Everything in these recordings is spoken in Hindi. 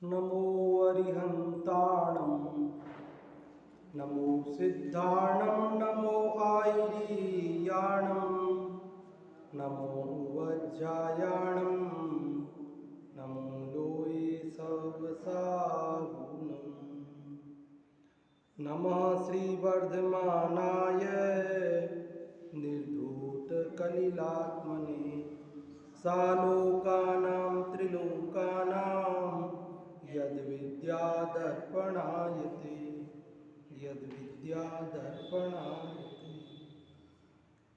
नमो अरिहन्ताणं नमो सिद्धाणं नमो आयर्याणं नमो वज्रायाणं नमो लोये सर्वसाहुनं नमः श्रीवर्धमानाय निर्धूतकलिलात्मने सालोकानां त्रिलोकानां यद्विद्यादर्पणायते यद्विद्यादर्पणायते।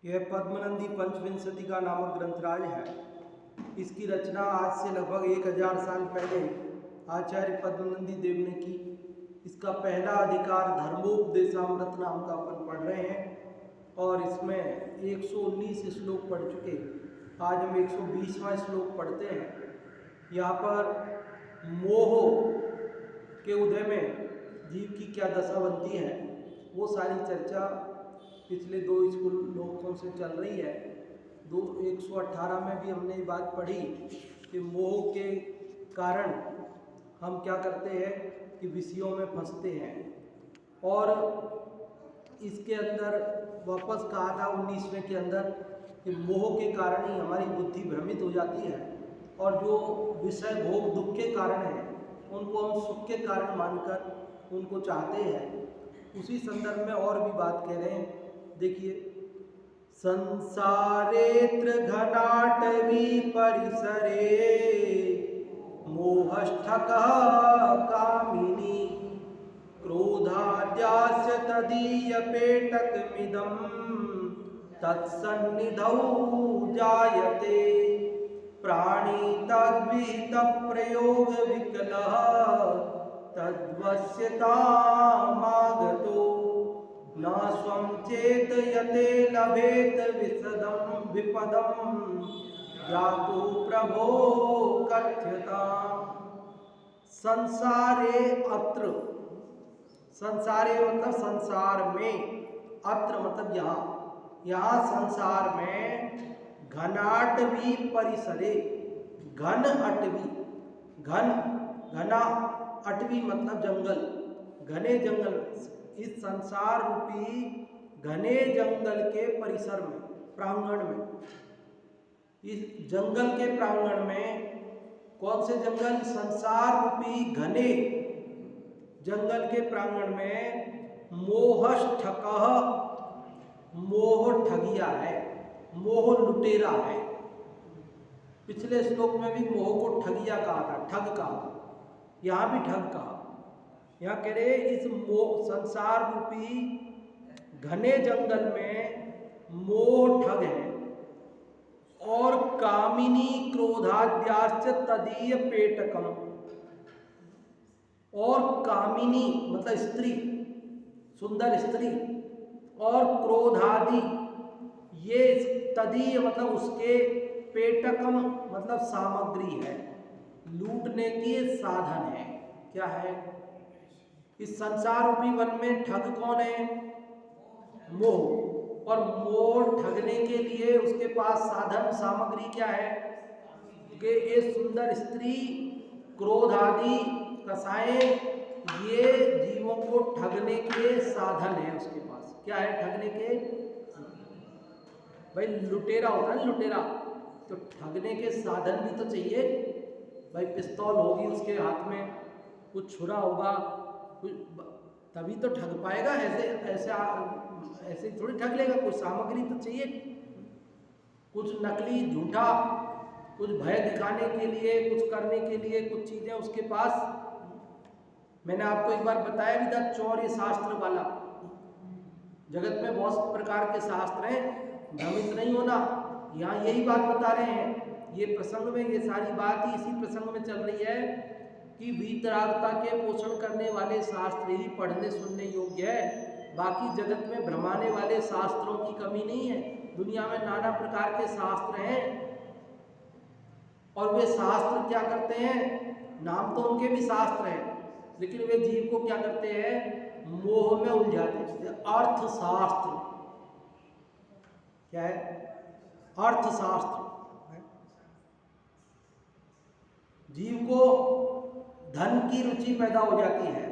यह पद्मनंदी पंचविंशति का नामक ग्रंथराज है। इसकी रचना आज से लगभग 1000 साल पहले आचार्य पद्मनंदी देव ने की। इसका पहला अधिकार धर्मोपदेशामृत नाम का अपन पढ़ रहे हैं और इसमें 119 श्लोक पढ़ चुके। आज हम 120वां श्लोक पढ़ते हैं। यहाँ पर मोह के उदय में जीव की क्या दशा बनती है वो सारी चर्चा पिछले 2 श्लोकों से चल रही है। 118 में भी हमने ये बात पढ़ी कि मोह के कारण हम क्या करते हैं कि विषयों में फंसते हैं, और इसके अंदर वापस कहा था 19वें के अंदर कि मोह के कारण ही हमारी बुद्धि भ्रमित हो जाती है और जो विषय भोग दुख के कारण है उनको हम सुख के कारण मानकर उनको चाहते हैं। उसी संदर्भ में और भी बात कह रहे हैं। देखिए, संसारेत्र घनाटवी परिसरे मोहष्ठकः कामिनी क्रोधाद्यास्य तदीयपेटकमिदं तत्सन्निधौ जायते प्राणी तद्विहित प्रयोग विकलः तद्वश्यतामागतो न स्वं चेतयते लभेत विपदं जातो प्रभो कथ्यता। संसारे अत्र, संसारे मतलब संसार में, अत्र मतलब यहाँ संसार में घनाटवी परिसरे, घन अटवी, घना अटवी मतलब जंगल, घने जंगल, इस संसार रूपी घने जंगल के परिसर में, प्रांगण में, इस जंगल के प्रांगण में, कौन से जंगल? संसार रूपी घने जंगल के प्रांगण में मोहष्ठकः, मोह ठगिया है, मोह लुटेरा है। पिछले श्लोक में भी मोह को ठगिया कहा था, ठग कहा, यहाँ भी ठग कहा। यहाँ कह रहे इस मोह संसार रूपी घने जंगल में मोह ठग है और कामिनी क्रोधाद्याश्च तदीय पेटकम, और कामिनी मतलब स्त्री, सुंदर स्त्री, और क्रोधादि ये तदीय मतलब उसके, पेटकम मतलब सामग्री है, लूटने की साधन है। क्या है? इस संसार रूपी वन में ठग कौन है? मोह। और मोह ठगने के लिए उसके पास साधन सामग्री क्या है कि ये सुंदर स्त्री, क्रोध आदि कसाएं, ये जीवों को ठगने के साधन है उसके पास। क्या है ठगने के? भाई लुटेरा होता है, लुटेरा तो ठगने के साधन भी तो चाहिए। भाई पिस्तौल होगी उसके हाथ में, कुछ छुरा होगा, कुछ तभी तो ठग पाएगा। ऐसे थोड़ी ठग लेगा, कुछ सामग्री तो चाहिए, कुछ नकली झूठा, कुछ भय दिखाने के लिए, कुछ करने के लिए कुछ चीजें उसके पास। मैंने आपको एक बार बताया भी था चौर्य शास्त्र वाला। जगत में बहुत प्रकार के शास्त्र हैं, भ्रमित नहीं होना। यहाँ यही बात बता रहे हैं, ये प्रसंग में, ये सारी बात ही इसी प्रसंग में चल रही है कि वीतरागता के पोषण करने वाले शास्त्र ही पढ़ने सुनने योग्य है। बाकी जगत में भ्रमाने वाले शास्त्रों की कमी नहीं है। दुनिया में नाना प्रकार के शास्त्र हैं और वे शास्त्र क्या करते हैं? नाम तो उनके भी शास्त्र हैं, लेकिन वे जीव को क्या करते हैं? मोह में उलझाते हैं। अर्थशास्त्र क्या है? अर्थशास्त्र जीव को धन की रुचि पैदा हो जाती है,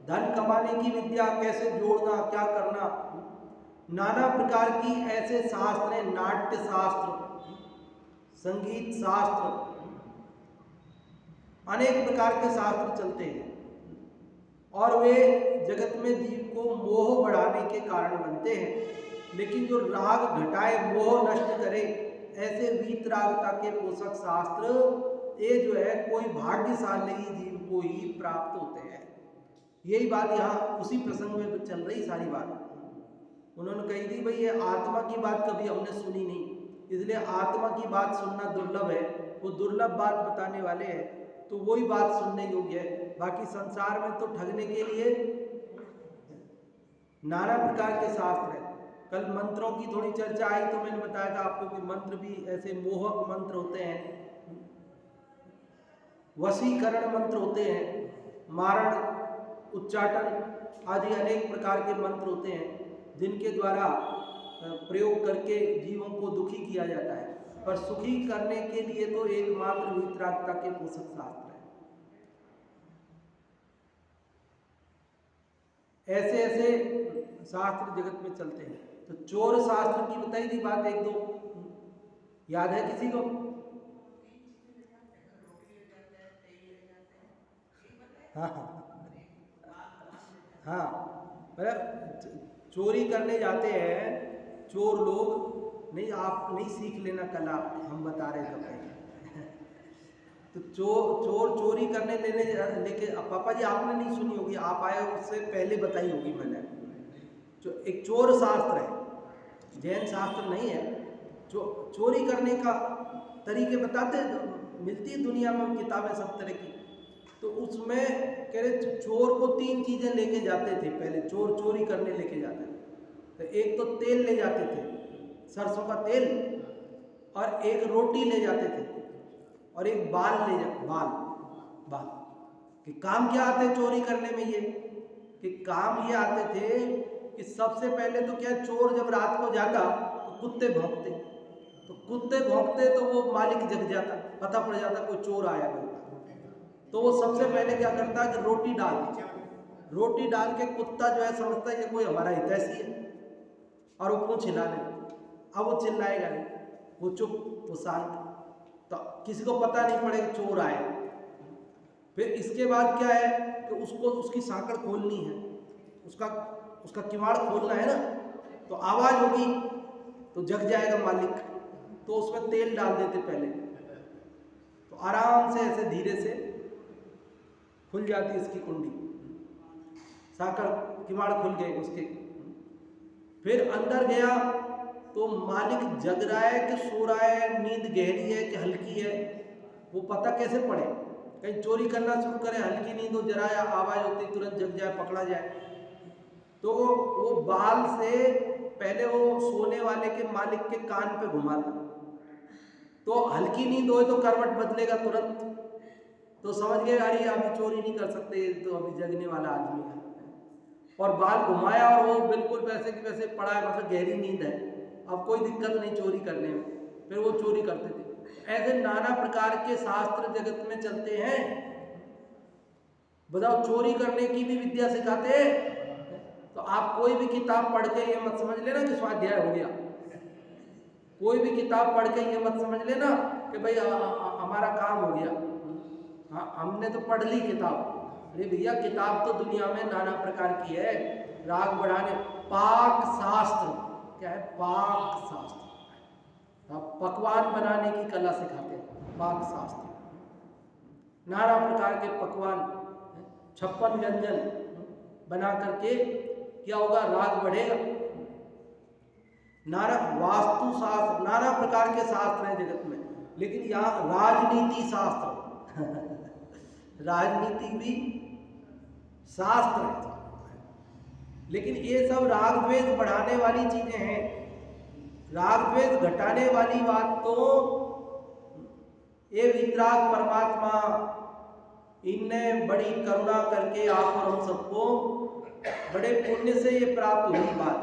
धन कमाने की विद्या, कैसे जोड़ना, क्या करना, नाना प्रकार की ऐसे शास्त्र हैं, नाट्य शास्त्र, संगीत शास्त्र, अनेक प्रकार के शास्त्र चलते हैं और वे जगत में जीव को मोह बढ़ाने के कारण बनते हैं। लेकिन जो राग घटाए, मोह नष्ट करे, ऐसे वीतरागता के पोषक शास्त्र, ये जो है कोई भाग्यशाली जीव को ही प्राप्त होते हैं। यही बात यहाँ उसी प्रसंग में चल रही सारी बात। उन्होंने कही थी भाई ये आत्मा की बात कभी हमने सुनी नहीं, इसलिए आत्मा की बात सुनना दुर्लभ है। वो दुर्लभ बात बताने वाले हैं तो वही बात सुनने योग्य है। बाकी संसार में तो ठगने के लिए नाना प्रकार के शास्त्र हैं। कल मंत्रों की थोड़ी चर्चा आई तो मैंने बताया था आपको कि मंत्र भी ऐसे मोहक मंत्र होते हैं, वशीकरण मंत्र होते हैं, मारण, उच्चाटन आदि अनेक प्रकार के मंत्र होते हैं जिनके द्वारा प्रयोग करके जीवों को दुखी किया जाता है। पर सुखी करने के लिए तो एकमात्र वीतरागता के पोषक शास्त्र है। ऐसे ऐसे शास्त्र जगत में चलते हैं। तो चोर शास्त्र की बताई थी बात, एक दो याद है किसी को? हाँ, चोरी करने जाते हैं चोर लोग। नहीं, आप नहीं सीख लेना कला, हम बता रहे थे पहले। तो चोर चोरी करने लेके पापा जी आपने नहीं सुनी होगी, आप आए उससे पहले बताई होगी मैंने। जो एक चोर शास्त्र है, जैन शास्त्र नहीं है, चोरी करने का तरीके बताते, मिलती है दुनिया में किताबें सब तरह की। तो उसमें कह रहे चोर को 3 चीज़ें लेके जाते थे पहले, चोर चोरी करने लेके जाते थे। तो एक तो तेल ले जाते थे, सरसों का तेल, और एक रोटी ले जाते थे, और एक बाल बाल कि काम क्या आते चोरी करने में ये, कि काम ये आते थे कि सबसे पहले तो क्या, चोर जब रात को जाता तो कुत्ते भौंकते, तो वो मालिक जग जाता, पता पड़ जाता कोई चोर आया है। तो वो सबसे पहले क्या करता कि रोटी डाल के कुत्ता जो है समझता है ये कोई हमारा हितैषी है, और वो पूंछ हिलाने। अब वो चिल्लाएगा नहीं, वो चुप, वो शांत, तो किसी को पता नहीं पड़ेगा चोर आए। फिर इसके बाद क्या है कि उसको उसकी सांकड़ खोलनी है, उसका किवाड़ खोलना है ना, तो आवाज़ होगी तो जग जाएगा मालिक। तो उसमें तेल डाल देते पहले, तो आराम से ऐसे धीरे से खुल जाती इसकी कुंडी, सांकड़ किवाड़ खुल गए उसके। फिर अंदर गया तो मालिक जग रहा है कि सो रहा है, नींद गहरी है कि हल्की है, वो पता कैसे पड़े? कहीं चोरी करना शुरू करे, हल्की नींद हो, जरा आवाज़ होती तुरंत जग जाए, पकड़ा जाए। तो वो बाल से पहले वो सोने वाले के मालिक के कान पे घुमाता, तो हल्की नींद हो तो करवट बदलेगा तुरंत, तो समझ गए अरे अभी चोरी नहीं कर सकते, तो अभी जगने वाला आदमी है। और बाल घुमाया और वो बिल्कुल वैसे कि वैसे पड़ा है, मतलब गहरी नींद है, अब कोई दिक्कत नहीं चोरी करने में। फिर वो चोरी करते थे। ऐसे नाना प्रकार के शास्त्र जगत में चलते हैं। बताओ, चोरी करने की भी विद्या सिखाते हैं। तो आप कोई भी किताब पढ़ के ये मत समझ लेना कि स्वाध्याय हो गया, कोई भी किताब पढ़ के ये मत समझ लेना कि भाई हमारा काम हो गया, हाँ हमने तो पढ़ ली किताब। अरे भैया, किताब तो दुनिया में नाना प्रकार की है। राग बढ़ाने, पाक शास्त्र क्या है? पाक शास्त्र, पकवान बनाने की कला सिखाते हैं। पाक शास्त्र नाना प्रकार के पकवान, 56 व्यंजन बना करके क्या होगा? राग बढ़ेगा। नाना वास्तु शास्त्र, नाना प्रकार के शास्त्र हैं जगत में। लेकिन यहाँ राजनीति शास्त्र राजनीति भी शास्त्र है। लेकिन ये सब राग द्वेष बढ़ाने वाली चीजें हैं। राग द्वेष घटाने वाली बात तो ये वितराग परमात्मा, इनने बड़ी करुणा करके आप और हम सबको बड़े पुण्य से ये प्राप्त हुई बात।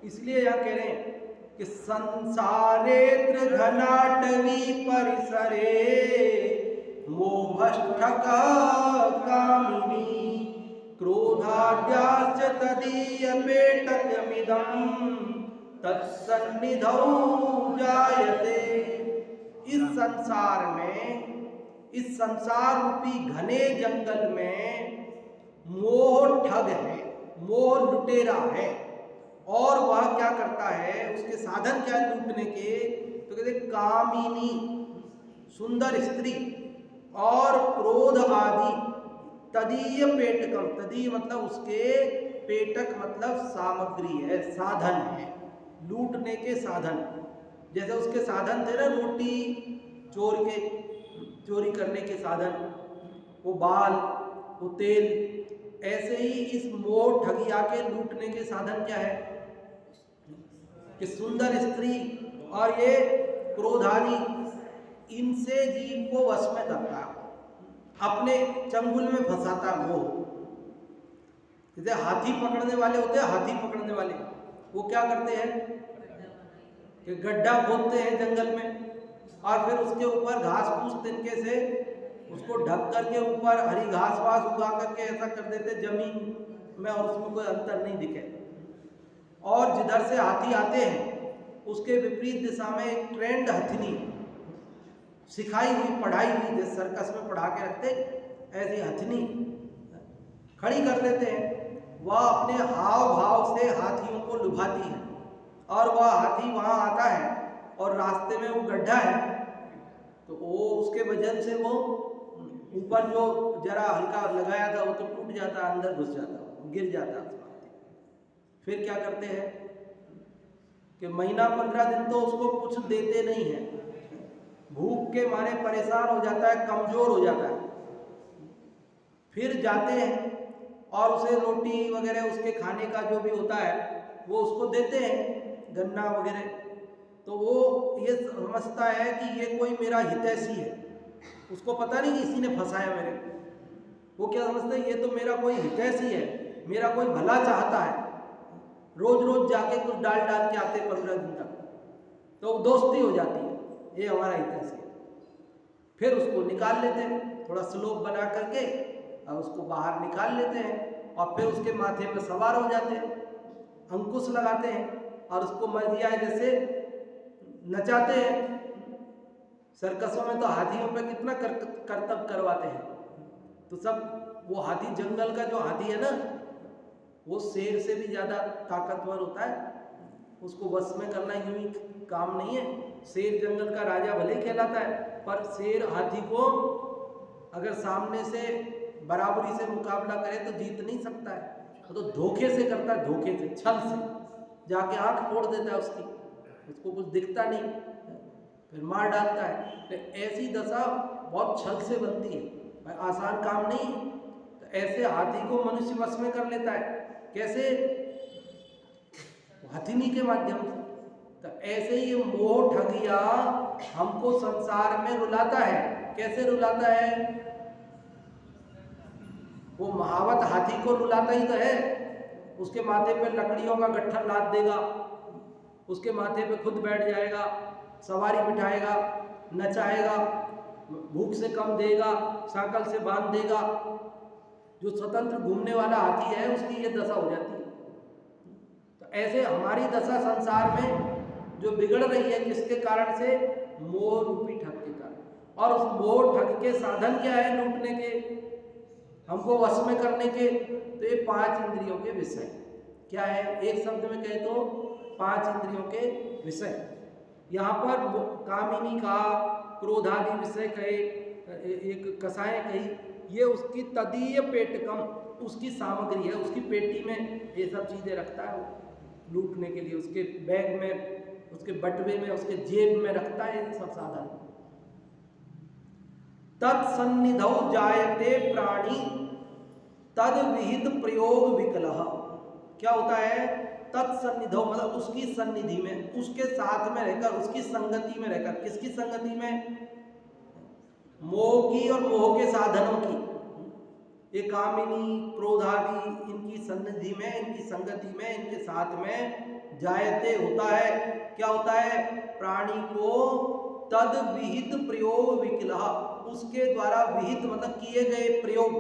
इसलिए यह कह रहे हैं कि संसारेत्र घनाटवी परिसरे मोहष्ठक तदीयपेटकमिदं तत्सन्निधौ जायते। इस संसार में, इस संसार रूपी घने जंगल में मोह ठग है, मोह लुटेरा है। और वह क्या करता है, उसके साधन क्या है लूटने के, तो कहते कामिनी सुंदर स्त्री और क्रोध आदि, तदीय पेटकम, तदीय मतलब उसके, पेटक मतलब सामग्री है, साधन है, लूटने के साधन। जैसे उसके साधन थे ना, रोटी चोरी करने के साधन, वो बाल, वो तेल, ऐसे ही इस मोह ठगिया के लूटने के साधन क्या है कि सुंदर स्त्री और ये क्रोधादि, इनसे जीव को वश में करता है, अपने चंगुल में फंसाता है मोह। जैसे हाथी पकड़ने वाले होते हैं, हाथी पकड़ने वाले वो क्या करते हैं कि गड्ढा खोदते हैं जंगल में और फिर उसके ऊपर घास फूस तिनके से उसको ढक करके ऊपर हरी घास वास उगा करके ऐसा कर देते जमीन में, और उसमें कोई अंतर नहीं दिखे। और जिधर से हाथी आते हैं उसके विपरीत दिशा में एक ट्रेंड हथनी सिखाई हुई, पढ़ाई हुई, जैसे सर्कस में पढ़ा के रखते ऐसी हथनी खड़ी कर देते हैं। वह अपने हाव भाव से हाथियों को लुभाती है और वह हाथी वहां आता है और रास्ते में वो गड्ढा है तो वो उसके वजन से वो ऊपर जो जरा हल्का लगाया था वो तो टूट जाता, अंदर घुस जाता, गिर जाता। फिर क्या करते हैं कि महीना 15 दिन तो उसको कुछ देते नहीं है, भूख के मारे परेशान हो जाता है, कमजोर हो जाता है। फिर जाते हैं और उसे रोटी वगैरह उसके खाने का जो भी होता है वो उसको देते हैं, गन्ना वगैरह। तो वो ये समझता है कि ये कोई मेरा हितैषी है, उसको पता नहीं इसी ने फंसाया मेरे को। वो क्या समझता है, ये तो मेरा कोई हितैषी है, मेरा कोई भला चाहता है। रोज रोज जाके कुछ डाल के आते 15 दिन तक, तो दोस्ती हो जाती है, ये हमारा हितैषी है। फिर उसको निकाल लेते हैं, थोड़ा स्लोप बना करके और उसको बाहर निकाल लेते हैं और फिर उसके माथे पर सवार हो जाते हैं, अंकुश लगाते हैं और उसको मर्जिया जैसे नचाते हैं। सर्कसों में तो हाथियों पे कितना करतब करवाते हैं। तो सब वो हाथी, जंगल का जो हाथी है ना, वो शेर से भी ज़्यादा ताकतवर होता है, उसको वश में करना यूं ही काम नहीं है। शेर जंगल का राजा भले ही कहलाता है, पर शेर हाथी को अगर सामने से बराबरी से मुकाबला करे तो जीत नहीं सकता है। तो धोखे से करता है, धोखे से, छल से, जाके आंख फोड़ देता है उसकी, उसको कुछ दिखता नहीं, फिर मार डालता है। तो ऐसी दशा बहुत छल से बनती है भाई, आसान काम नहीं। तो ऐसे हाथी को मनुष्य वश में कर लेता है, कैसे? हथिनी के माध्यम से। तो ऐसे ही मोह ठगिया हमको संसार में रुलाता है। कैसे रुलाता है? वो महावत हाथी को रुलाता ही तो है। उसके माथे पे लकड़ियों का गट्ठर लाद देगा, उसके माथे पे खुद बैठ जाएगा, सवारी बिठाएगा, नचाएगा, भूख से कम देगा, साकल से बांध देगा। जो स्वतंत्र घूमने वाला हाथी है उसकी ये दशा हो जाती है। तो ऐसे हमारी दशा संसार में जो बिगड़ रही है, किसके कारण से? मोह रूपी ठग के कारण। और उस मोह ठग के साधन क्या है? लूटने के, हमको वश में करने के। तो ये 5 इंद्रियों के विषय क्या है? एक शब्द में कहे तो 5 इंद्रियों के विषय। यहाँ पर कामिनी का, क्रोधादि विषय कहे, एक कसाएं कही, ये उसकी तदीय पेटकम, उसकी सामग्री है, उसकी पेटी में ये सब चीजें रखता है वो लूटने के लिए। उसके बैग में, उसके बटवे में, उसके जेब में रखता है सब साधन। तत्सन्निधौ जायते प्राणी तद विहित प्रयोग विकलः। क्या होता है? तत्सन्निधौ मतलब उसकी सन्निधि में, उसके साथ में रहकर, उसकी संगति में रहकर। किसकी संगति में? मोह की और मोह के साधनों की। ये कामिनी, क्रोधादि, इनकी सन्निधि में, इनकी संगति में, इनके साथ में जायते होता है। क्या होता है? प्राणी को तद विहित प्रयोग विकलः, उसके द्वारा विहित मतलब किए गए प्रयोग,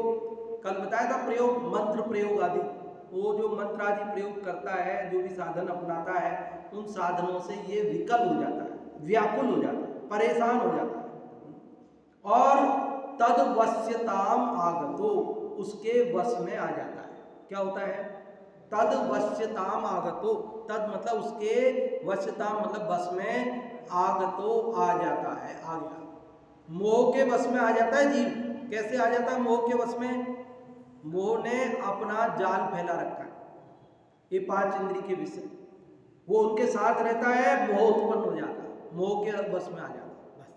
कल बताया था प्रयोग, मंत्र प्रयोग आदि, वो जो मंत्र आदि प्रयोग करता है, जो भी साधन अपनाता है, उन साधनों से ये विकल हो जाता है, व्याकुल हो जाता है, परेशान हो जाता है और तद वश्यताम आगतो, उसके वश में आ जाता है। क्या होता है? तद वश्यताम आगतो, तद मतलब उसके, वश्यताम मतलब वश में, आगतो आ जाता है, आ गया, मोह के वश में आ जाता है जीव। कैसे आ जाता है मोह के वश में? मोह ने अपना जाल फैला रखा है, ये 5 इंद्रिय के विषय, वो उनके साथ रहता है, मोह उत्पन्न हो जाता है, मोह के वश में आ जाता है बस।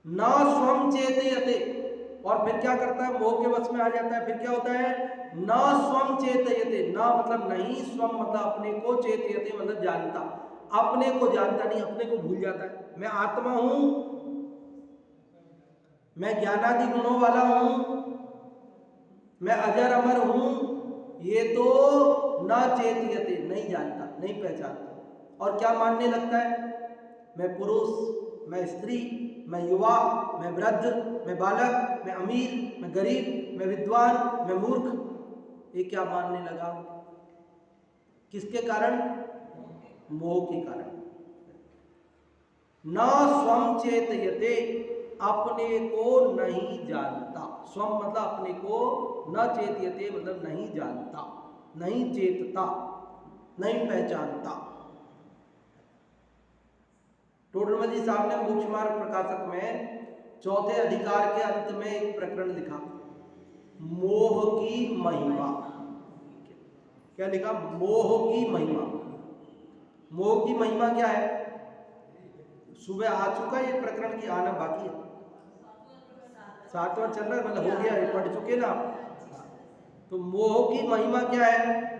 न स्वम चेतयते, और फिर क्या करता है? मोह के वश में आ जाता है, फिर क्या होता है? न स्वम चेतयते, न मतलब नहीं, स्वम मतलब अपने को, चेतयते मतलब जानता, अपने को जानता नहीं, अपने को भूल जाता है। मैं आत्मा हूं, मैं ज्ञानादि गुणों वाला हूं, मैं अजर अमर हूं, ये तो न चेतयते, नहीं जानता, नहीं पहचानता। और क्या मानने लगता है? मैं पुरुष, मैं स्त्री, मैं युवा, मैं वृद्ध, मैं बालक, मैं अमीर, मैं गरीब, मैं विद्वान, मैं मूर्ख। ये क्या मानने लगा? किसके कारण? मोह के कारण। न स्वम चेतयते, अपने को नहीं जानता। स्वम मतलब अपने को, न चेतयते मतलब नहीं जानता, नहीं चेतता, नहीं पहचानता। टोडरमल साहब ने मोक्ष मार्ग प्रकाशक में 4थे अधिकार के अंत में एक प्रकरण लिखा, मोह की महिमा। क्या लिखा? मोह की महिमा। मोह की महिमा क्या है? सुबह आ चुका ये प्रकरण की आना बाकी है, 7वां चल रहा है, मतलब हो गया, पढ़ चुके ना आप। तो मोह की महिमा क्या है?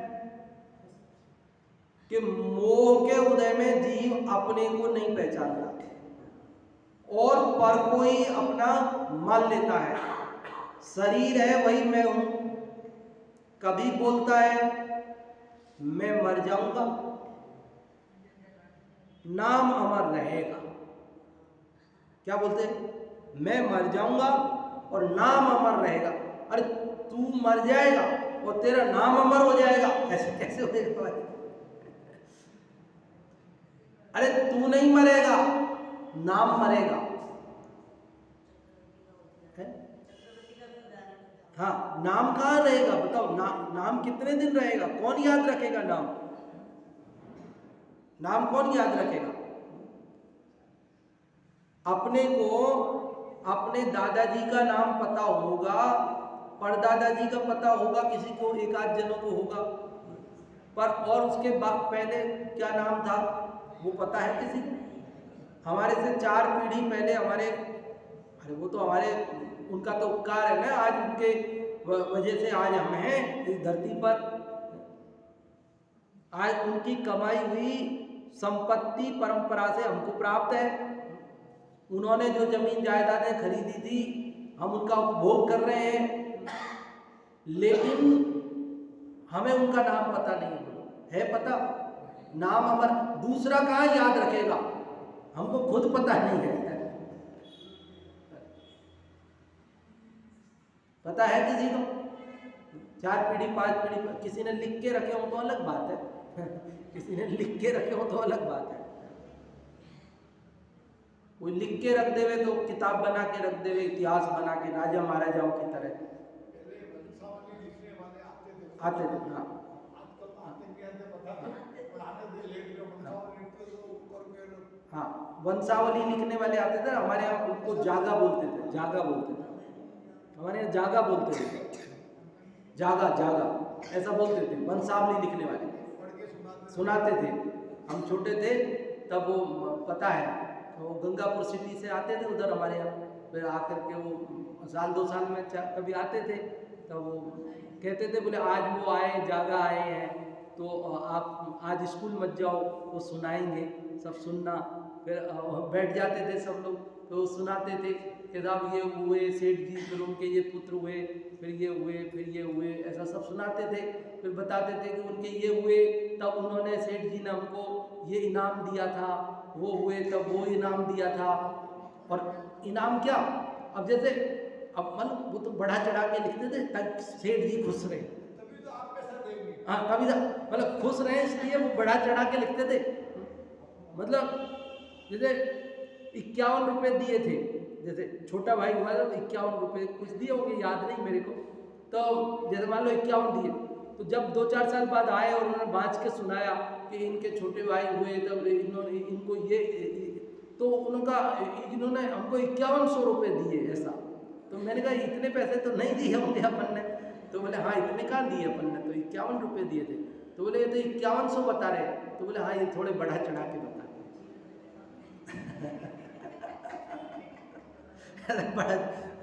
कि मोह के उदय में जीव अपने को नहीं पहचानता और पर कोई अपना मान लेता है। शरीर है वही मैं हूं, कभी बोलता है मैं मर जाऊंगा, नाम अमर रहेगा। क्या बोलते हैं? मैं मर जाऊंगा और नाम अमर रहेगा। अरे तू मर जाएगा और तेरा नाम अमर हो जाएगा, ऐसे कैसे हो जाएगा? अरे तू नहीं मरेगा, नाम मरेगा है? हाँ, नाम कहाँ रहेगा बताओ? नाम कितने दिन रहेगा? कौन याद रखेगा नाम? नाम कौन याद रखेगा? अपने को अपने दादाजी का नाम पता होगा, परदादाजी का पता होगा, किसी को, एक आध जनों को होगा, पर और उसके बाद पहले क्या नाम था वो पता है किसी को? हमारे से 4 पीढ़ी पहले हमारे, अरे वो तो हमारे, उनका तो उपकार है ना, आज उनके वजह से आज हम हैं इस धरती पर। आज उनकी कमाई हुई संपत्ति परंपरा से हमको प्राप्त है। उन्होंने जो जमीन जायदादें खरीदी थी, हम उनका उपभोग कर रहे हैं, लेकिन हमें उनका नाम पता नहीं है। पता? नाम अमर, दूसरा कहाँ याद रखेगा? हमको खुद पता नहीं है। पता है किसी को? 4 पीढ़ी 5 पीढ़ी, किसी ने लिख के रखे हो तो अलग बात है किसी ने लिख के रखे हो तो अलग बात है। कोई लिख के रख देवे तो किताब बना के रख देवे, इतिहास बना के, राजा महाराजाओं की तरह आते थे। हाँ, हाँ, वंशावली लिखने वाले आते थे, हमारे यहाँ उनको जागा बोलते थे, जागा बोलते थे, हमारे यहाँ जागा बोलते थे, जागा जागा ऐसा बोलते थे। वंशावली लिखने वाले सुनाते थे, हम छोटे थे तब, वो पता है, तो गंगापुर सिटी से आते थे उधर हमारे यहाँ, फिर आकर के वो साल 2 साल में कभी आते थे, तो वो कहते थे, बोले आज वो आए, जागा आए हैं, तो आप आज स्कूल मत जाओ, वो सुनाएंगे, सब सुनना। फिर बैठ जाते थे सब लोग, तो वो सुनाते थे कि साहब ये हुए सेठ जी, फिर उनके ये पुत्र हुए, फिर ये हुए, फिर ये हुए, ऐसा सब सुनाते थे। फिर बताते थे कि उनके ये हुए, तब उन्होंने, सेठ जी ने हमको ये इनाम दिया था, वो हुए तब वो इनाम दिया था। और इनाम क्या, अब जैसे, अब मतलब वो तो बढ़ा चढ़ा के लिखते थे ताकि सेठ जी खुश रहे। हाँ कभी मतलब खुश रहे इसलिए वो बढ़ा चढ़ा के लिखते थे। मतलब जैसे 51 रुपये दिए थे, जैसे छोटा भाई हुआ तो 51 रुपये कुछ दिए होंगे, याद नहीं मेरे को। तो जैसे मान लो 51 दिए, तो जब 2-4 साल बाद आए और उन्होंने बाँच के सुनाया कि इनके छोटे भाई हुए तब इन्होंने इनको ये, तो उनका इन्होंने हमको 5100 रुपये दिए ऐसा। तो मैंने कहा इतने पैसे तो नहीं दिए होंगे अपन ने। तो बोले हाँ इतने कहाँ दिए अपन ने, तो 51 रुपये दिए थे। तो बोले ये तो 5100 बता रहे हैं। तो बोले हाँ ये थोड़े बढ़ा चढ़ा के बता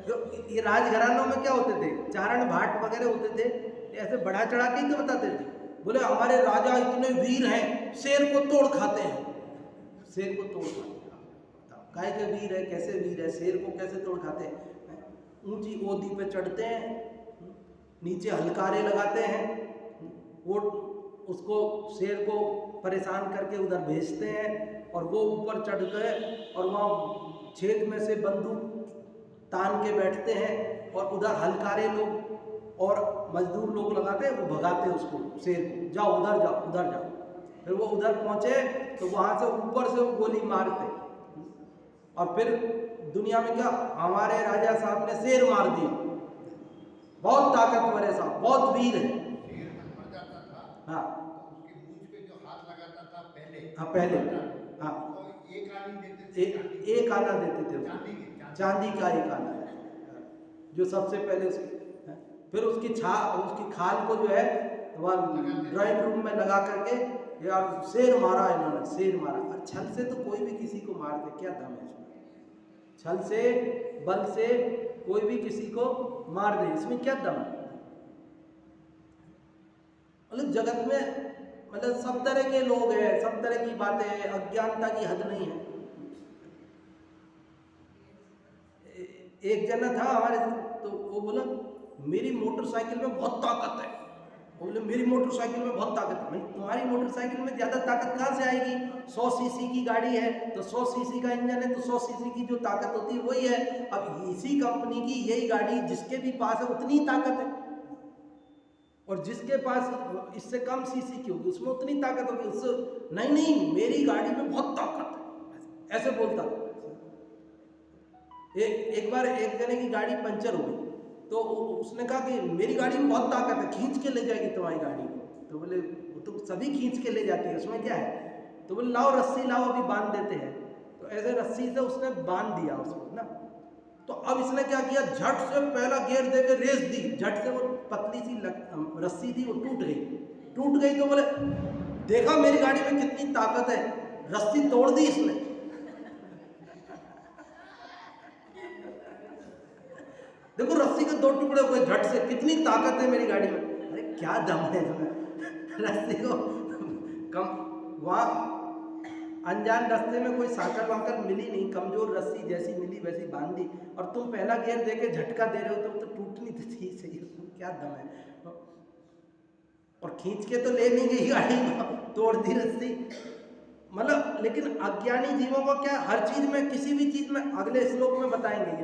तो ये राजघरानों में क्या होते थे, चारण भाट वगैरह होते थे, ऐसे बढ़ा चढ़ा के ही तो बताते थे। बोले हमारे राजा इतने वीर हैं, शेर को तोड़ खाते हैं। शेर को तोड़ खाते हैं, काय के वीर है, कैसे वीर है, शेर को कैसे तोड़ खाते हैं। ऊंची ओदी पे चढ़ते हैं, नीचे हलकारे लगाते हैं, वो उसको शेर को परेशान करके उधर भेजते हैं, और वो ऊपर चढ़ गए और वहाँ छेद में से बंदूक तान के बैठते हैं, और उधर हलकारे लोग और मजदूर लोग लगाते हैं, वो भगाते हैं उसको, शेर को, जाओ उधर जाओ उधर जाओ। फिर वो उधर पहुँचे तो वहाँ से ऊपर से वो गोली मारते, और फिर दुनिया में क्या, हमारे राजा साहब ने शेर मार दिया, बहुत ताकतवर है साहब, बहुत वीर है। हाँ हाँ पहले हाँ एक आना देते थे, चांदी का एक आना जो सबसे पहले उसकी, फिर उसकी खाल को जो है वहाँ ड्राइंग रूम में लगा करके, यार शेर मारा इन्होंने, शेर मारा। और छल से तो कोई भी किसी को मार दे, क्या दम है इसमें, छल से बल से कोई भी किसी को मार दे, इसमें क्या दम है। मतलब जगत में मतलब सब तरह के लोग हैं, सब तरह की बातें हैं, अज्ञानता की हद नहीं है। एक जना था हमारे, तो वो बोला मेरी मोटरसाइकिल में बहुत ताकत है। वो बोले मेरी मोटरसाइकिल में बहुत ताकत है। तुम्हारी मोटरसाइकिल में ज़्यादा ताकत कहाँ से आएगी, 100 सीसी की गाड़ी है तो 100 सीसी का इंजन है, तो 100 सीसी की जो ताकत होती है वही है। अब इसी कंपनी की यही गाड़ी जिसके भी पास है उतनी ही ताकत है, और जिसके पास इससे कम सीसी की होगी उसमें उतनी ताकत होगी। उससे नहीं मेरी गाड़ी में बहुत ताकत है, ऐसे बोलता था। एक बार एक जने की गाड़ी पंचर हो गई, तो उसने कहा कि मेरी गाड़ी में बहुत ताकत है, खींच के ले जाएगी तुम्हारी गाड़ी। तो बोले वो तो सभी खींच के ले जाती है, उसमें क्या है। तो बोले लाओ रस्सी लाओ, अभी बांध देते हैं। तो ऐसे रस्सी से उसने बांध दिया उसको ना। तो अब इसने क्या किया, झट से पहला गियर दे के रेस दी, झट से वो पतली सी रस्सी थी वो टूट गई। तो बोले देखा मेरी गाड़ी में कितनी ताकत है, रस्सी तोड़ दी इसने। देखो रस्सी के 2 टुकड़े हो गए झट से, कितनी ताकत है मेरी गाड़ी में। अरे क्या दम है इसमें, रस्सी को कम वहाँ अनजान रास्ते में कोई साकर वाकर मिली नहीं, कमजोर रस्सी जैसी मिली वैसी बांध दी, और तुम पहला गियर देके झटका दे रहे हो तो टूटनी थी सही, क्या दम है। और खींच के तो ले नहीं गई गाड़ी को, तोड़ दी रस्सी। मतलब लेकिन अज्ञानी जीवों को क्या, हर चीज में किसी भी चीज में, अगले श्लोक में बताएंगे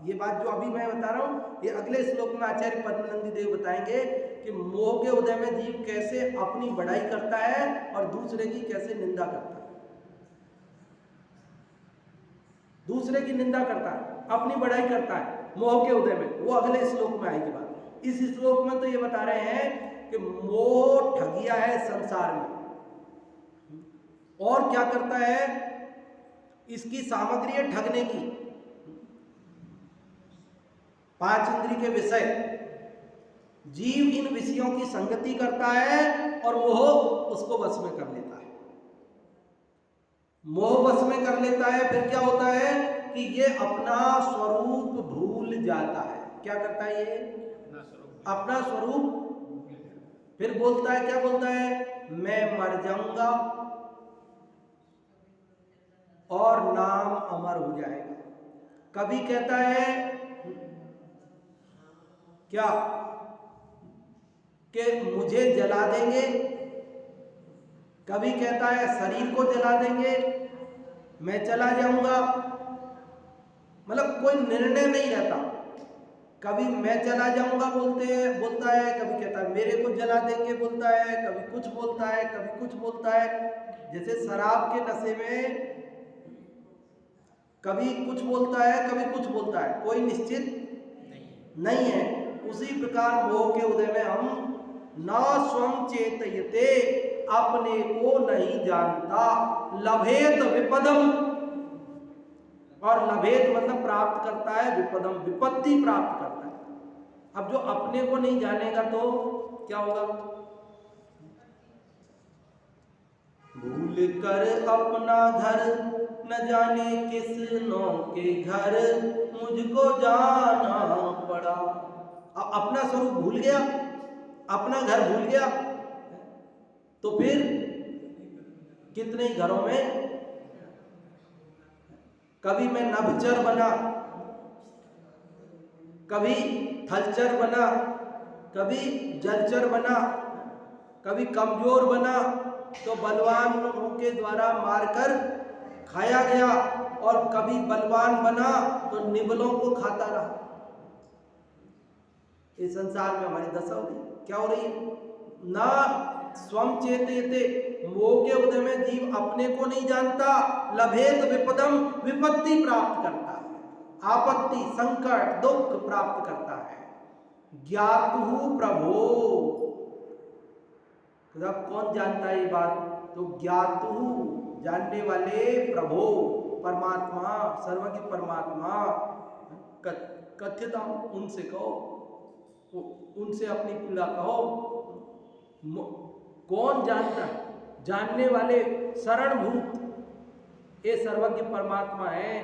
ये बात जो अभी मैं बता रहा हूँ, ये अगले श्लोक में आचार्य पद्मनंदी देव बताएंगे कि मोह के उदय में जीव कैसे अपनी बढ़ाई करता है और दूसरे की कैसे निंदा करता है। दूसरे की निंदा करता है, अपनी बढ़ाई करता है मोह के उदय में, वो अगले श्लोक में आएगी बात। इस श्लोक में तो ये बता रहे हैं कि मोह ठगिया है संसार में, और क्या करता है, इसकी सामग्री है ठगने की। 5 इंद्रिय के विषय, जीव इन विषयों की संगति करता है और मोह उसको वश में कर लेता है। मोह वश में कर लेता है, फिर क्या होता है कि ये अपना स्वरूप भूल जाता है। क्या करता है ये, अपना स्वरूप, फिर बोलता है, क्या बोलता है, मैं मर जाऊंगा और नाम अमर हो जाएगा। कभी कहता है क्या कि मुझे जला देंगे, कभी कहता है शरीर को जला देंगे, मैं चला जाऊंगा। मतलब कोई निर्णय नहीं रहता, कभी मैं चला जाऊंगा बोलता है, कभी कहता है मेरे को जला देंगे बोलता है, कभी कुछ बोलता है, कभी कुछ बोलता है। जैसे शराब के नशे में कभी कुछ बोलता है, कभी कुछ बोलता है, कोई निश्चित नहीं है। उसी प्रकार मोह के उदय में हम न स्वं चेतयते, अपने को नहीं जानता, लभेत विपदम, और लभेत मतलब प्राप्त करता है, विपदम विपत्ति प्राप्त करता है। अब जो अपने को नहीं जानेगा तो क्या होगा? भूल कर अपना घर न जाने किस नौ के घर, मुझको जाना पड़ा। अब अपना स्वरूप भूल गया, अपना घर भूल गया, तो फिर कितने घरों में कभी मैं नभचर बना, कभी थलचर बना, कभी जलचर बना, कभी कमजोर बना तो बलवानों के द्वारा मारकर खाया गया, और कभी बलवान बना तो निबलों को खाता रहा। इस संसार में हमारी दशा हो रही, क्या हो रही है? ना स्वम चेतयते, मोह के उदय में जीव अपने को नहीं जानता, लभेत विपदम, विपत्ति प्राप्त करता है, आपत्ति संकट दुख प्राप्त करता है। ज्ञातु प्रभो, जब कौन जानता है ये बात? तो ज्ञातु जानने वाले, प्रभो परमात्मा, सर्वज्ञ परमात्मा, कथ्यता उनसे कहो, उनसे अपनी पीड़ा कहो। कौन जानता है? जानने वाले शरणभूत ये सर्वज्ञ परमात्मा है,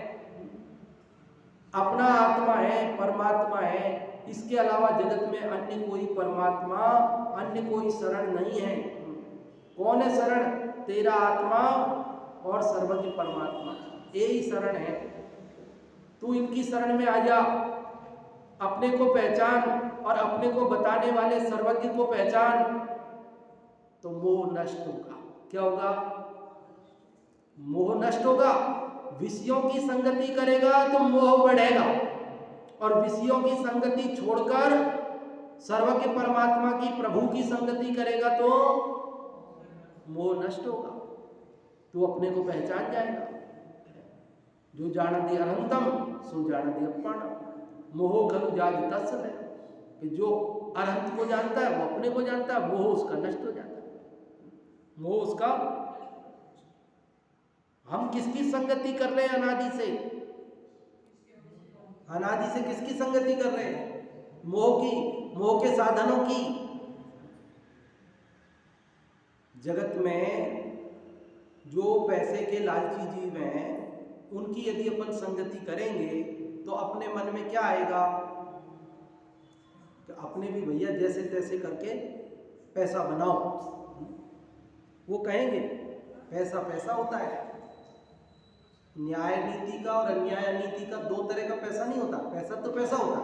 अपना आत्मा है, परमात्मा है। इसके अलावा जगत में अन्य कोई परमात्मा, अन्य कोई शरण नहीं है। कौन है शरण? तेरा आत्मा और सर्वज्ञ परमात्मा, यही शरण है। तू इनकी शरण में आ जा, अपने को पहचान और अपने को बताने वाले सर्वज्ञ को पहचान, तो मोह नष्ट होगा। क्या होगा? मोह नष्ट होगा। विषयों की संगति करेगा तो मोह बढ़ेगा, और विषयों की संगति छोड़कर सर्वज्ञ परमात्मा की, प्रभु की संगति करेगा तो मोह नष्ट होगा। तो अपने को पहचान जाएगा। जो जानति अनंतम सो जानति अपनम, मोह खलु जाज तस्य है, कि जो अनंत को जानता है वो अपने को जानता है, मोह उसका नष्ट हो जाता है। मोह उसका, हम किसकी संगति कर रहे हैं? अनादि से, अनादि से किसकी संगति कर रहे हैं? मोह की, मोह के साधनों की। जगत में जो पैसे के लालची जीव हैं, उनकी यदि अपन संगति करेंगे तो अपने मन में क्या आएगा? कि अपने भी भैया जैसे तैसे करके पैसा बनाओ। वो कहेंगे पैसा पैसा होता है। न्याय नीति का और अन्याय नीति का दो तरह का पैसा नहीं होता। पैसा तो पैसा होता,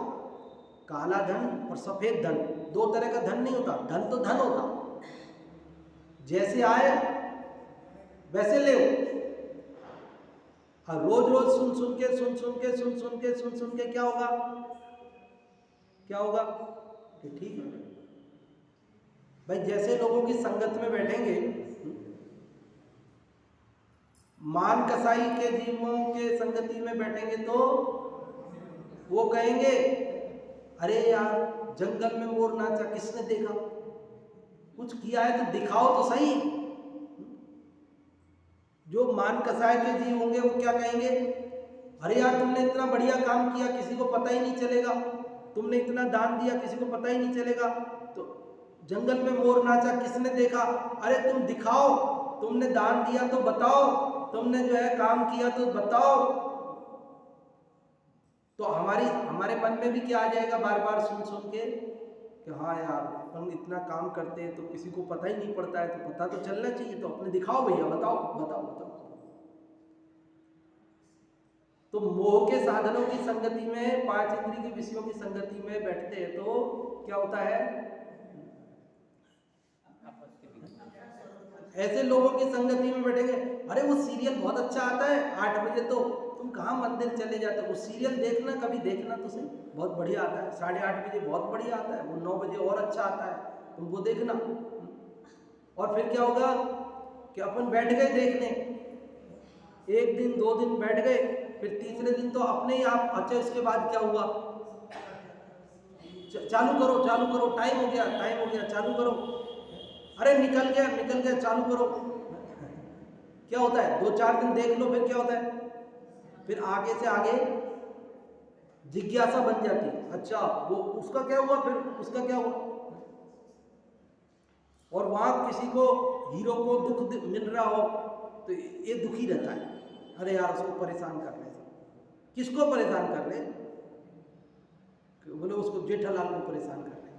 काला धन और सफेद धन, दो तरह का धन नहीं होता। धन तो धन होता, जैसे आए वैसे ले। और रोज रोज सुन सुन के क्या होगा? क्या होगा? कि ठीक है भाई, जैसे लोगों की संगत में बैठेंगे, मान कसाई के जीवों के संगति में बैठेंगे तो वो कहेंगे अरे यार जंगल में मोर नाचा, किसने देखा? कुछ किया है तो दिखाओ तो सही। जो मान कसाई के जीव होंगे वो क्या कहेंगे? अरे यार तुमने इतना बढ़िया काम किया, किसी को पता ही नहीं चलेगा। तुमने इतना दान दिया, किसी को पता ही नहीं चलेगा। तो जंगल में मोर नाचा, किसने देखा? अरे तुम दिखाओ, तुमने दान दिया तो बताओ, तुमने जो है काम किया तो बताओ। तो हमारे मन में भी क्या आ जाएगा? बार बार सुन के कि हाँ यार अपन इतना काम करते हैं तो किसी को पता ही नहीं पड़ता है, तो पता तो चलना चाहिए, तो अपने दिखाओ भैया, बताओ बताओ बताओ। तो मोह के साधनों की संगति में, पांच इंद्रिय के विषयों की संगति में बैठते हैं तो क्या होता है? ऐसे लोगों की संगति में बैठेंगे, अरे वो सीरियल बहुत अच्छा आता है 8 बजे, तो तुम कहाँ मंदिर चले जाते हो। वो सीरियल देखना, कभी देखना तो सही, बहुत बढ़िया आता है, 8:30 बजे बहुत बढ़िया आता है, वो 9 बजे और अच्छा आता है, तुम वो देखना। और फिर क्या होगा कि अपन बैठ गए देखने, 1 दिन 2 दिन बैठ गए, फिर तीसरे दिन तो अपने ही आप, अच्छा इसके बाद क्या हुआ, चालू करो, टाइम हो गया, चालू करो, अरे निकल गया, चालू करो। क्या होता है, 2-4 दिन देख लो, फिर क्या होता है, फिर आगे से आगे जिज्ञासा बन जाती है, अच्छा वो उसका क्या हुआ, फिर उसका क्या हुआ। और वहां किसी को, हीरो को दुख मिल रहा हो तो ये दुखी रहता है, अरे यार उसको परेशान कर ले, किसको परेशान कर ले, बोले उसको जेठालाल को परेशान कर ले।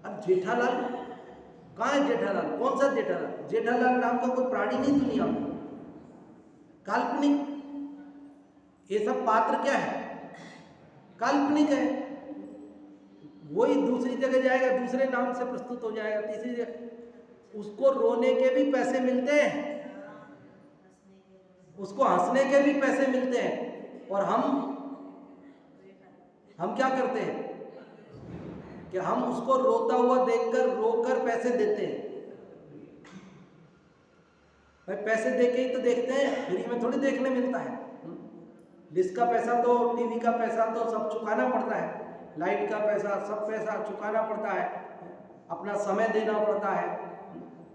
अब जेठालाल कहाँ है, जेठालाल कौन सा जेठालाल, जेठालाल नाम का कोई प्राणी नहीं दुनिया में, काल्पनिक। ये सब पात्र क्या है, काल्पनिक है। वही दूसरी जगह जाएगा, दूसरे नाम से प्रस्तुत हो जाएगा, तीसरी जगह उसको रोने के भी पैसे मिलते हैं, उसको हंसने के भी पैसे मिलते हैं। और हम क्या करते हैं कि हम उसको रोता हुआ देखकर रोकर पैसे देते हैं। भाई पैसे देके ही तो देखते हैं, फ्री में थोड़ी देखने मिलता है। डिश का पैसा तो, टीवी का पैसा तो सब चुकाना पड़ता है, लाइट का पैसा, सब पैसा चुकाना पड़ता है, अपना समय देना पड़ता है,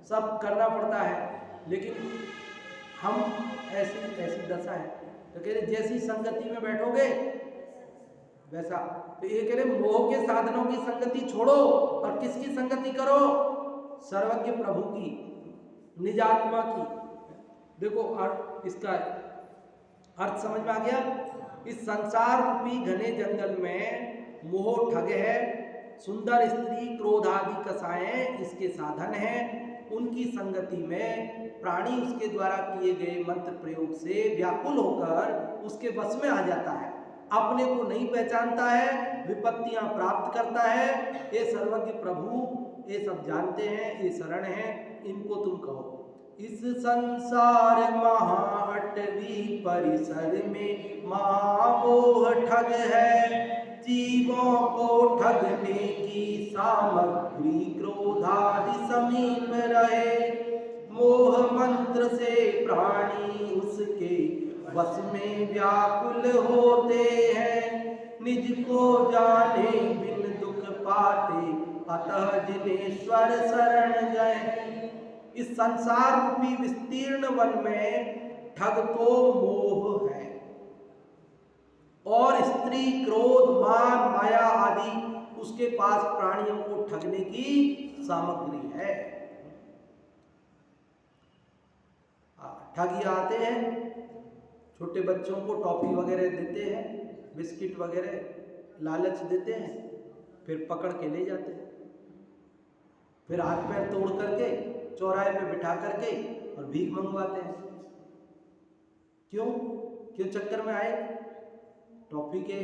सब करना पड़ता है। लेकिन हम ऐसी दशा है, तो कह रहे जैसी संगति में बैठोगे वैसा। तो ये कह रहे मोह के साधनों की संगति छोड़ो और किसकी संगति करो, सर्वज्ञ प्रभु की, निजात्मा की। देखो इसका अर्थ समझ में आ गया। इस संसार रूपी घने जंगल में मोह ठग है, सुंदर स्त्री क्रोध आदि कसाएं इसके साधन हैं। उनकी संगति में प्राणी उसके द्वारा किए गए मंत्र प्रयोग से व्याकुल होकर उसके वश में आ जाता है, अपने को नहीं पहचानता है, विपत्तियां प्राप्त करता है। ये सर्वज्ञ प्रभु ये सब जानते हैं, ये शरण हैं, इनको तुम कहो। इस संसार महाअटवी परिसर में महामोह ठग है, जीवों को ठगने की सामग्री क्रोधादि समीप रहे। मोह मंत्र से प्राणी उसके वश में व्याकुल होते हैं, निज को जाने बिन दुख पाते, अतः जिनेश्वर शरण गए। इस संसार रूपी विस्तीर्ण वन में ठग तो मोह है, और स्त्री क्रोध मान माया आदि उसके पास प्राणियों को ठगने की सामग्री है। ठगी आते हैं, छोटे बच्चों को टॉफी वगैरह देते हैं, बिस्किट वगैरह लालच देते हैं, फिर पकड़ के ले जाते हैं, फिर हाथ पैर तोड़ करके चौराहे पे बिठा करके और भीख मंगवाते हैं। क्यों चक्कर में आए, टॉफी के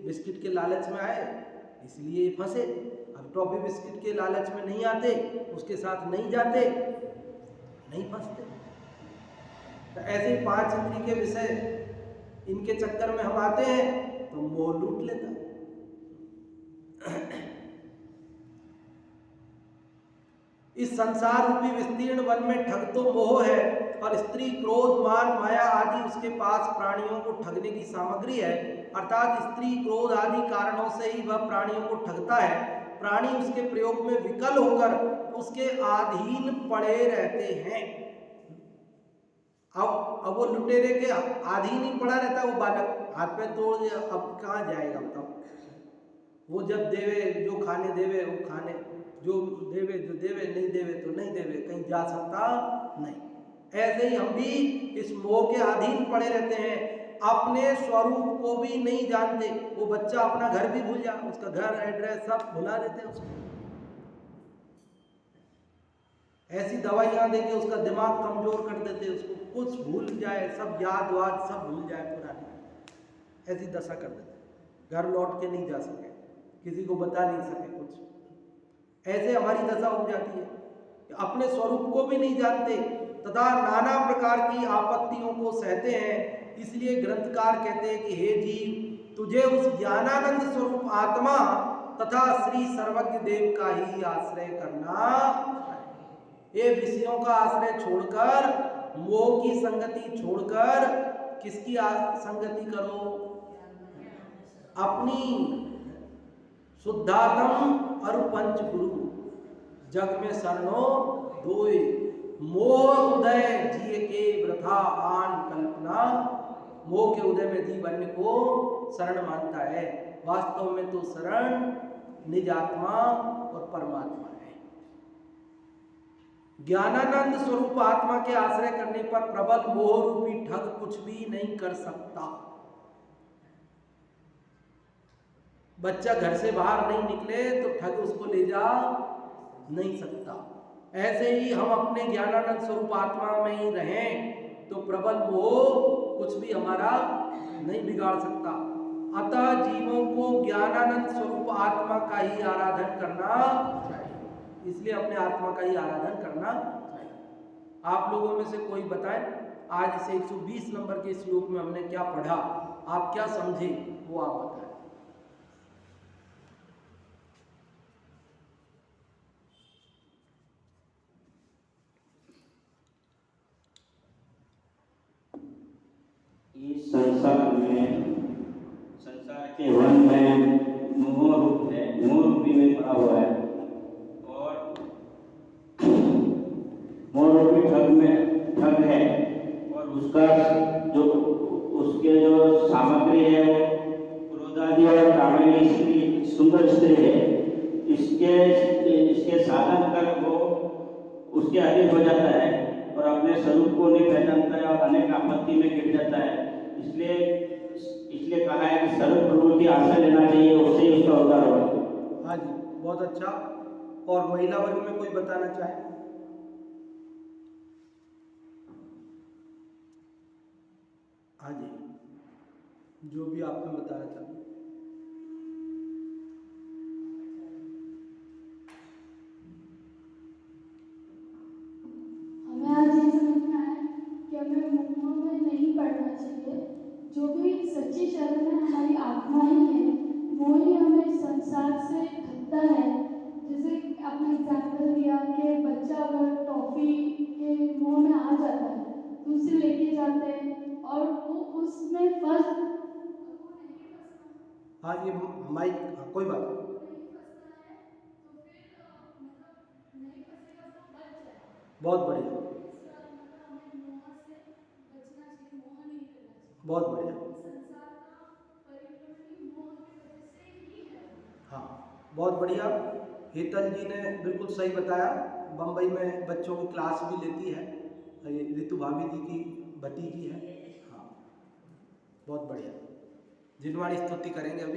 बिस्किट के लालच में आए, इसलिए फंसे। अब टॉफी बिस्किट के लालच में नहीं आते, उसके साथ नहीं जाते, नहीं फंसते। तो ऐसे 5 इंद्रिय के विषय इनके चक्कर में हम आते हैं तो मोह लूट लेता। इस संसार रूपी विस्तीर्ण वन में ठग तो मोह है, और स्त्री क्रोध मान माया आदि उसके पास प्राणियों को ठगने की सामग्री है। अर्थात स्त्री क्रोध आदि कारणों से ही वह प्राणियों को ठगता है। प्राणी उसके प्रयोग में विकल होकर उसके अधीन पड़े रहते हैं। अब वो लुटेरे के अधीन ही पड़ा रहता है, वो बालक हाथ पे तोड़ दिया, अब कहाँ जाएगा बताओ। वो जब देवे, जो खाने देवे वो खाने, जो देवे जो देवे, नहीं देवे तो नहीं देवे, कहीं जा सकता नहीं। ऐसे ही हम भी इस मोह के अधीन पड़े रहते हैं, अपने स्वरूप को भी नहीं जानते। वो बच्चा अपना घर भी भूल जाए, उसका घर एड्रेस सब भुला देते हैं उसको। ऐसी दवाइयाँ देके उसका दिमाग कमजोर कर देते, उसको कुछ भूल जाए, सब याद वाद सब भूल जाए पुरानी, ऐसी दशा कर देते। घर लौट के नहीं जा सके, किसी को बता नहीं सके कुछ। ऐसे हमारी दशा हो जाती है कि अपने स्वरूप को भी नहीं जानते तथा नाना प्रकार की आपत्तियों को सहते हैं। इसलिए ग्रंथकार कहते हैं कि हे जीव, तुझे उस ज्ञानानंद स्वरूप आत्मा तथा श्री सर्वज्ञ देव का ही आश्रय करना चाहिए। ये विषयों का आश्रय छोड़कर, मोह की संगति छोड़कर किसकी संगति करो? अपनी शुद्धात्म और पंच गुरु। जग में शरणो दोय, मोह उदय जिय के वृथा आन कल्पना। मोह के उदय में जीव अन्य को शरण मानता है, वास्तव में तो शरण निज आत्मा और परमात्मा है। ज्ञानानंद स्वरूप आत्मा के आश्रय करने पर प्रबल मोह रूपी ठग कुछ भी नहीं कर सकता। बच्चा घर से बाहर नहीं निकले तो ठग उसको ले जा नहीं सकता। ऐसे ही हम अपने ज्ञानानंद स्वरूप आत्मा में ही रहें तो प्रबल मोह कुछ भी हमारा नहीं बिगाड़ सकता। अतः जीवों को ज्ञानानंद स्वरूप आत्मा का ही आराधन करना चाहिए। इसलिए अपने आत्मा का ही आराधन करना चाहिए। आप लोगों में से कोई बताएं, आज इसे 120 नंबर के श्लोक में हमने क्या पढ़ा, आप क्या समझे, वो आप बताएं। इस संसार के वन में मोह रूप है, मोह रूपी में पड़ा हुआ है और मोह रूपी ठग है और उसका जो उसके जो सामग्री है वो क्रोधादि और कामिनी स्त्री, सुंदर स्त्री है। इसके साधन कर वो उसके अधीन हो जाता है और अपने स्वरूप को नहीं पहचानता है और अनेक आपत्ति में गिर जाता है। इसलिए कहा है कि सर्व प्रभु की आश्रय लेना चाहिए, उससे ही उसका उद्धार होगा। हाँ जी, बहुत अच्छा। और महिला वर्ग में कोई बताना चाहे? हाँ जी, जो भी आपने बताना चाहे। हमें आज ये समझना है कि हमें मोह में नहीं पड़ना चाहिए। जो भी सच्ची शरण है हमारी आत्मा ही है, वो ही हमें संसार से ढकता है। जैसे आपने एग्जाम्पल दिया कि बच्चा अगर टॉफी के मोह में आ जाता है तो उसे लेके जाते हैं और वो उसमें फंस। हाँ, ये माइक, हाँ, कोई बात नहीं। बहुत बढ़िया, बहुत बढ़िया। हाँ, बहुत बढ़िया। हेतल जी ने बिल्कुल सही बताया। बम्बई में बच्चों की क्लास भी लेती है, ये ऋतु भाभी जी की भतीजी है। हाँ, बहुत बढ़िया। जिनवाणी स्तुति करेंगे अभी।